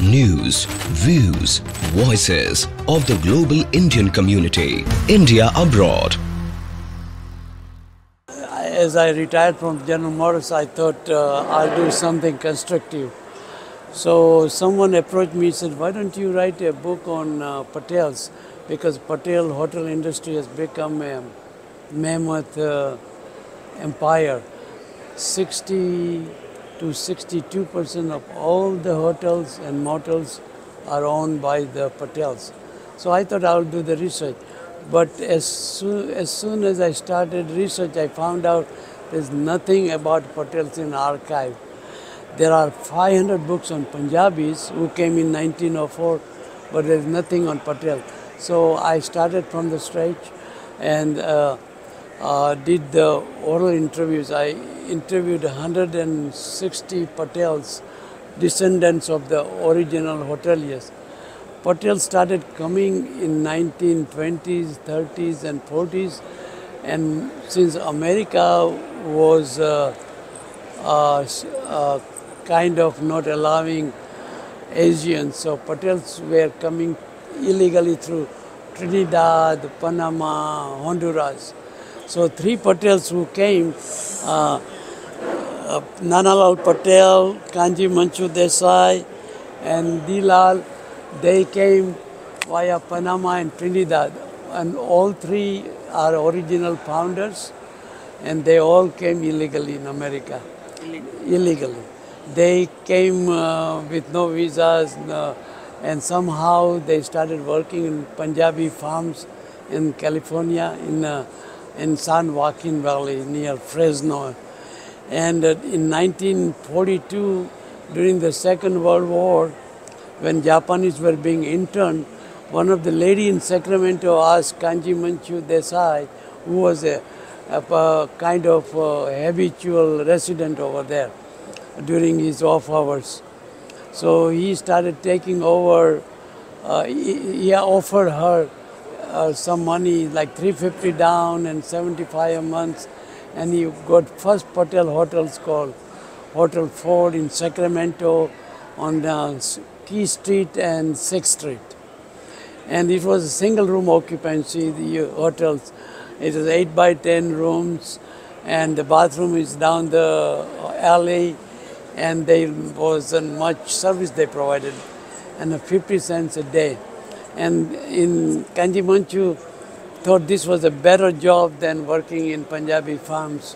News, views, voices of the global Indian community. India abroad. As I retired from General Motors, I thought I'll do something constructive. So someone approached me and said, why don't you write a book on Patels? Because Patel hotel industry has become a mammoth empire. 60 to 62% of all the hotels and motels are owned by the Patels. So I thought I'll do the research. But as soon as I started research, I found out there's nothing about Patels in archive. There are 500 books on Punjabis who came in 1904, but there's nothing on Patel. So I started from the scratch and did the oral interviews. I interviewed 160 Patels, descendants of the original hoteliers. Patel started coming in 1920s, 30s and 40s, and since America was kind of not allowing Asians, so Patels were coming illegally through Trinidad, Panama, Honduras. So three Patels who came, Nanalal Patel, Kanji Manchu Desai and Dilal, they came via Panama and Trinidad, and all three are original founders, and they all came illegally in America. Illegally. They came with no visas, and somehow they started working in Punjabi farms in California, in San Joaquin Valley near Fresno. And in 1942, during the Second World War, when Japanese were being interned, one of the lady in Sacramento asked Kanji Manchu Desai, who was a kind of habitual resident over there during his off hours. So he started taking over, he offered her some money, like $350 down and $75 a month, and he got first Patel hotels called Hotel Ford in Sacramento on Key Street and 6th Street. And it was a single room occupancy, the hotels. It was 8 by 10 rooms, and the bathroom is down the alley, and there wasn't much service they provided, and 50 cents a day. And in Kanji Manchu thought this was a better job than working in Punjabi farms,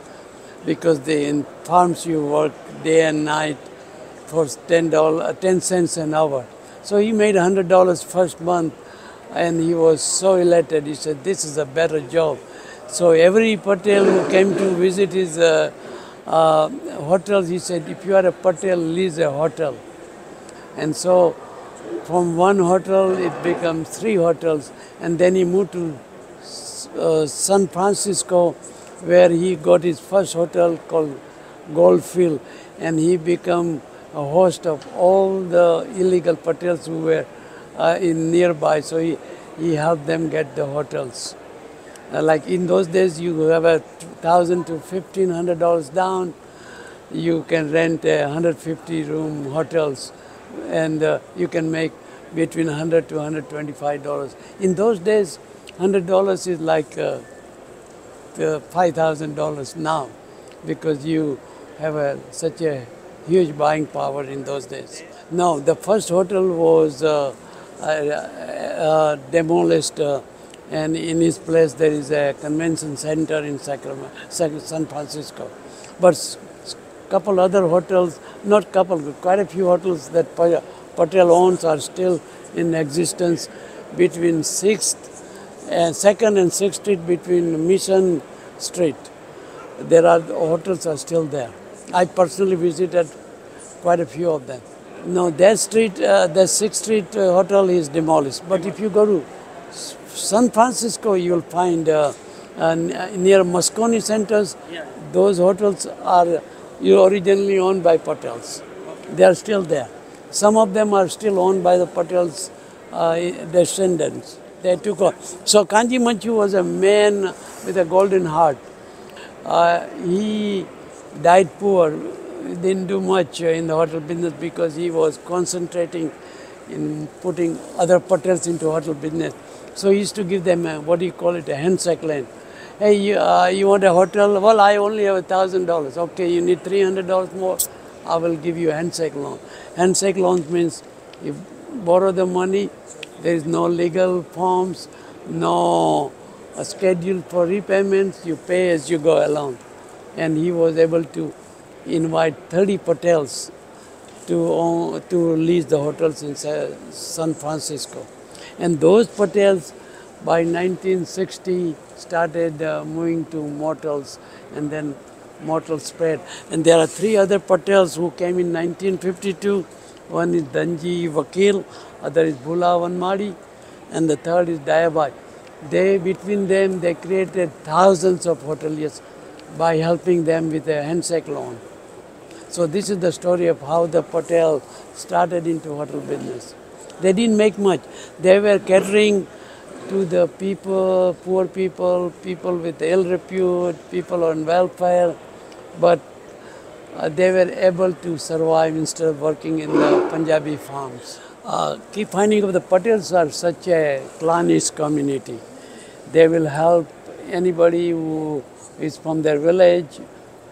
because in farms you work day and night for $10 cents an hour. So he made $100 first month, and he was so elated. He said, this is a better job. So every Patel who came to visit his hotels, he said, if you are a Patel, lease a hotel. And so from one hotel, it becomes 3 hotels. And then he moved to San Francisco, where he got his first hotel called Goldfield, and he became a host of all the illegal Patels who were in nearby. So he helped them get the hotels. Like in those days, you have $1,000 to $1,500 down. You can rent 150 room hotels, and you can make between $100 to $125. In those days, $100 is like $5,000 now, because you have such a huge buying power in those days. No, the first hotel was demolished, and in its place there is a convention center in San Francisco. But couple other hotels, not couple, quite a few hotels that Patel owns are still in existence between 2nd and 6th Street, between Mission Street. There are hotels are still there. I personally visited quite a few of them. No, that street, the 6th Street hotel is demolished. But if you go to San Francisco, you'll find near Moscone centers, those hotels are originally owned by Patels. They are still there. Some of them are still owned by the Patels descendants. They took over. So Kanji Manchu was a man with a golden heart. He died poor. didn't do much in the hotel business because he was concentrating in putting other Patels into hotel business. So he used to give them what do you call it, a handshake loan. Hey, you want a hotel? Well, I only have $1,000. Okay, you need $300 more. I will give you a handshake loan. Handshake loans means you borrow the money. There is no legal forms, no schedule for repayments. You pay as you go along. And he was able to invite 30 Patels to lease the hotels in San Francisco. And those Patels by 1960 started moving to motels, and then motels spread. And there are three other Patels who came in 1952. One is Danji Vakil, other is Bhulavan Madi, and the third is Dayabai. Between them, they created thousands of hoteliers by helping them with a handshake loan. So this is the story of how the Patel started into hotel business. They didn't make much. They were catering to the people, poor people, people with ill repute, people on welfare, but they were able to survive instead of working in the Punjabi farms. Keep finding of the Patels are such a clannish community. They will help anybody who is from their village,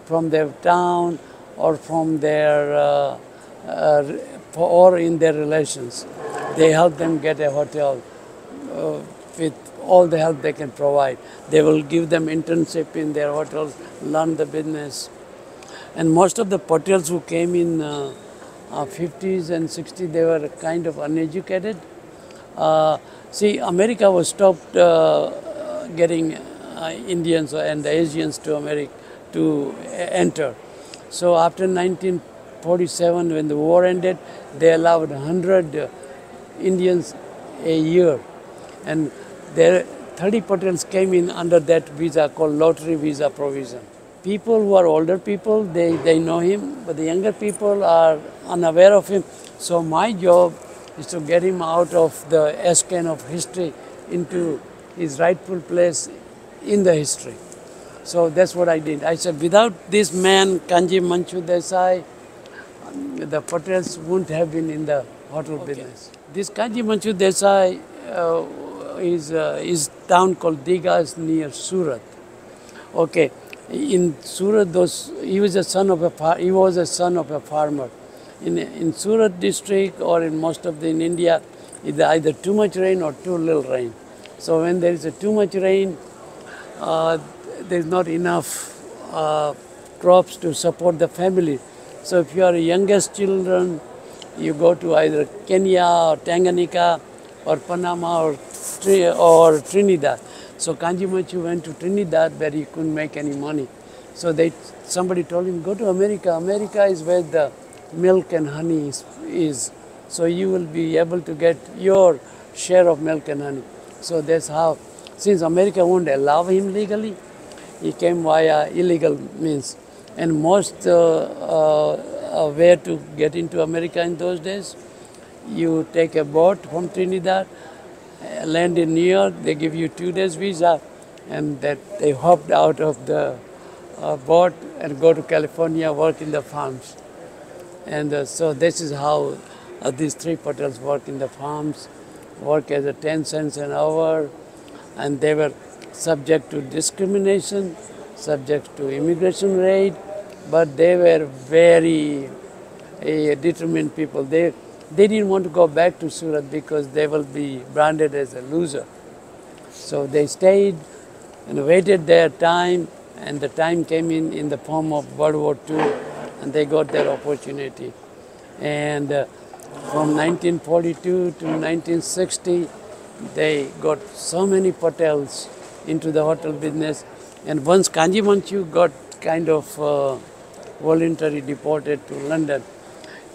from their town, or from their or in their relations. They help them get a hotel with all the help they can provide. They will give them internship in their hotels, learn the business. And most of the Patels who came in 50s and 60s, they were kind of uneducated. See, America was stopped getting Indians and Asians to America to enter. So after 1947, when the war ended, they allowed 100 Indians a year. And there 30 Patels came in under that visa called lottery visa provision. People who are older people, they know him, but the younger people are unaware of him. So my job is to get him out of the S-can of history into his rightful place in the history. So that's what I did. I said, without this man, Kanji Manchu Desai, the Patels wouldn't have been in the hotel business. This Kanji Manchu Desai is town called Digas near Surat. Okay, in Surat, he was a son of a farmer. In Surat district or in most of in India, it's either too much rain or too little rain. So when there is too much rain, there's not enough crops to support the family. So if you are the youngest children, you go to either Kenya or Tanganyika or Panama or Trinidad. So Kanji Manchu went to Trinidad where he couldn't make any money. So somebody told him, go to America. America is where the milk and honey is. So you will be able to get your share of milk and honey. So that's how, since America won't allow him legally, he came via illegal means. And most way to get into America in those days, you take a boat from Trinidad, land in New York, they give you 2 days visa, and that they hopped out of the boat and go to California, work in the farms. And so this is how these three Patels work in the farms, work as a 10 cents an hour, and they were subject to discrimination, subject to immigration raid, but they were very determined people. They didn't want to go back to Surat because they will be branded as a loser. So they stayed and waited their time, and the time came in the form of World War II, and they got their opportunity. And from 1942 to 1960, they got so many Patels into the hotel business. And once Kanji Manchu got kind of voluntarily deported to London,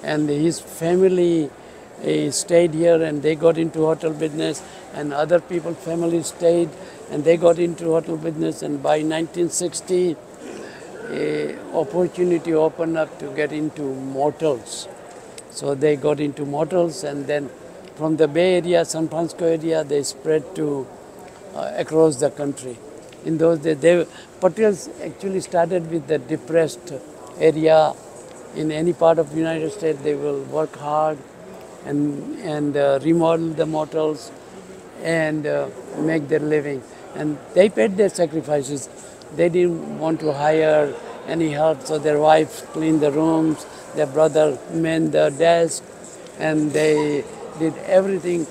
and his family stayed here and they got into hotel business, and other people's families stayed and they got into hotel business. And by 1960, opportunity opened up to get into motels. So they got into motels, and then from the Bay Area, San Francisco area, they spread to across the country. In those days, Patels actually started with the depressed area in any part of the United States, they will work hard and remodel the motels and make their living. And they paid their sacrifices. They didn't want to hire any help, so their wives cleaned the rooms, their brother manned the desk, and they did everything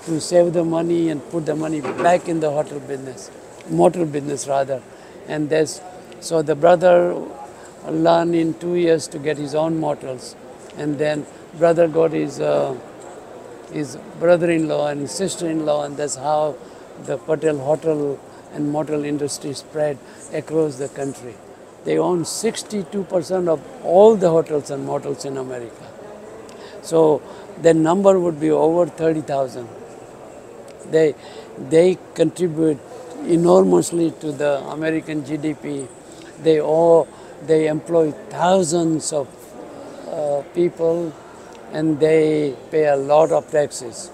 to save the money and put the money back in the hotel business, motel business rather. And so the brother learned in 2 years to get his own motels, and then brother got his brother-in-law and his sister-in-law, and that's how the Patel hotel and motel industry spread across the country. They own 62% of all the hotels and motels in America. So the number would be over 30,000. They contribute enormously to the American GDP. They employ thousands of people, and they pay a lot of taxes.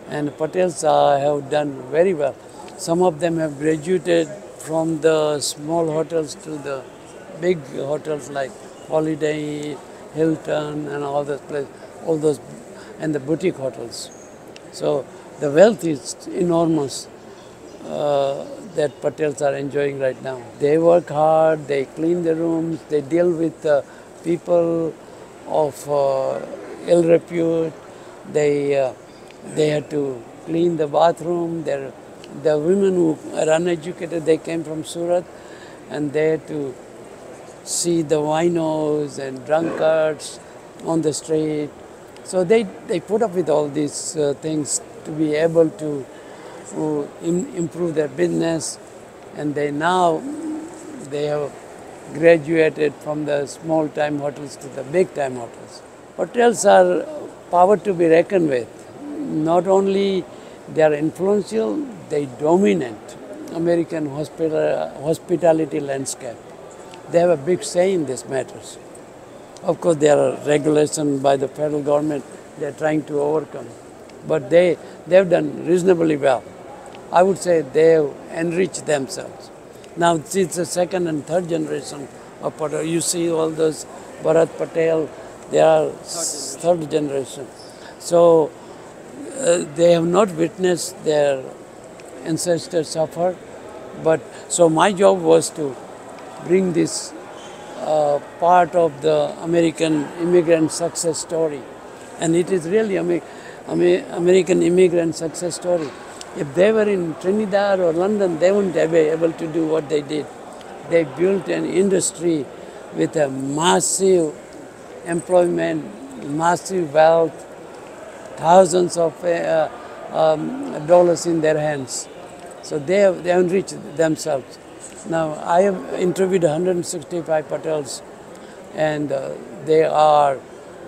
And Patels have done very well. Some of them have graduated from the small hotels to the big hotels like Holiday, Hilton, and all those, and the boutique hotels. So the wealth is enormous that Patels are enjoying right now. They work hard, they clean the rooms, they deal with people of ill repute. They had to clean the bathroom. The women who are uneducated, they came from Surat, and they had to see the winos and drunkards on the street. So they put up with all these things to be able to improve their business, and they have graduated from the small-time hotels to the big-time hotels. Hotels are power to be reckoned with. Not only they are influential, they dominate American hospitality landscape. They have a big say in these matters. Of course, there are regulations by the federal government they are trying to overcome, but they have done reasonably well. I would say they have enriched themselves. Now it's the second and third generation of Patel. You see all those Bharat Patel, they are third generation. So they have not witnessed their ancestors suffer. But so my job was to bring this part of the American immigrant success story. And it is really American immigrant success story. If they were in Trinidad or London, they wouldn't be able to do what they did. They built an industry with a massive employment, massive wealth, thousands of dollars in their hands. So they have enriched themselves. Now, I have interviewed 165 Patels, and they are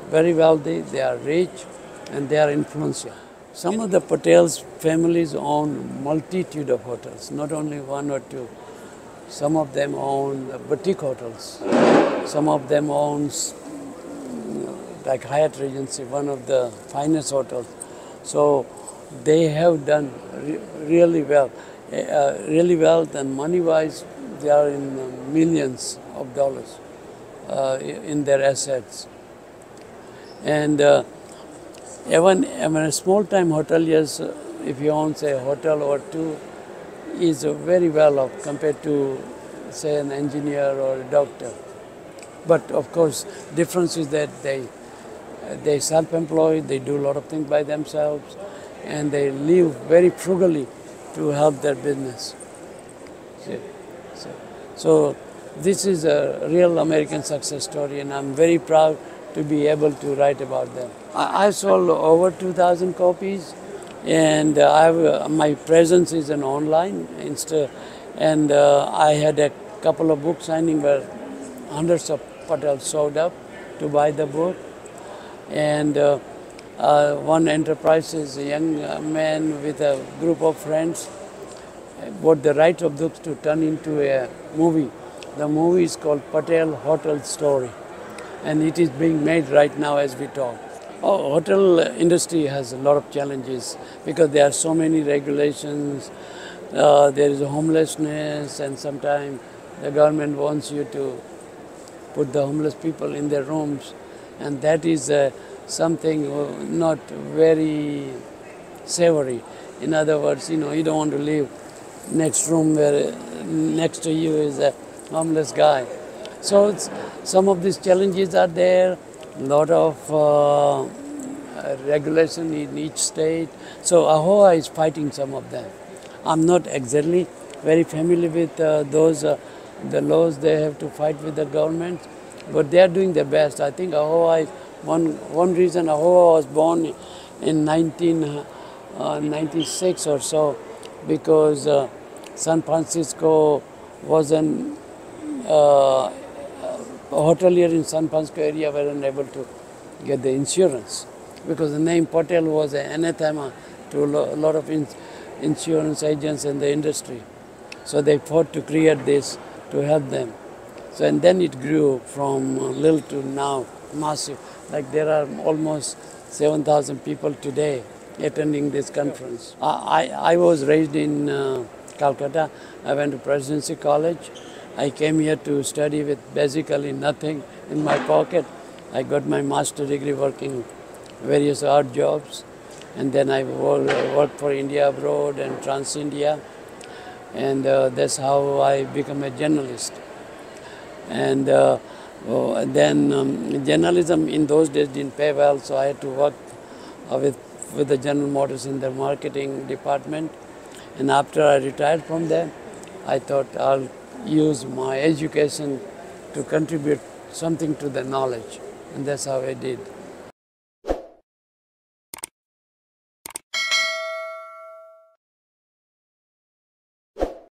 very wealthy, they are rich, and they are influential. Some of the Patels families own multitude of hotels, not only one or two. Some of them own boutique hotels. Some of them owns like Hyatt Regency, one of the finest hotels. So they have done really well, and money-wise, they are in millions of dollars in their assets. And even a small-time hoteliers, if you own, say, a hotel or two, is very well off compared to, say, an engineer or a doctor. But of course, difference is that they self-employed, they do a lot of things by themselves, and they live very frugally to help their business. So this is a real American success story, and I'm very proud to be able to write about them. I sold over 2,000 copies, and my presence is an online, and I had a couple of book signings where hundreds of Patels showed up to buy the book. And one enterprise is a young man with a group of friends bought the rights of books to turn into a movie. The movie is called Patel Hotel Story, and it is being made right now as we talk. Hotel industry has a lot of challenges because there are so many regulations. There is homelessness, and sometimes the government wants you to put the homeless people in their rooms, and that is something not very savory. In other words, you don't want to live next room where next to you is a homeless guy. So some of these challenges are there, a lot of regulation in each state. So AHOA is fighting some of them. I'm not exactly very familiar with the laws they have to fight with the government, but they are doing their best. I think AHOA is one reason AHOA was born in 1996 or so, because San Francisco was an hotelier in San Francisco area were unable to get the insurance, because the name Patel was an anathema to a lot of insurance agents in the industry. So they fought to create this to help them. So, and then it grew from little to now massive. Like there are almost 7,000 people today attending this conference. I was raised in Calcutta. I went to Presidency College. I came here to study with basically nothing in my pocket. I got my master's degree working various odd jobs, and then I worked for India Abroad and Trans India, and that's how I became a journalist. And then journalism in those days didn't pay well, so I had to work with the General Motors in their marketing department. And after I retired from there, I thought I'll use my education to contribute something to the knowledge, and that's how I did.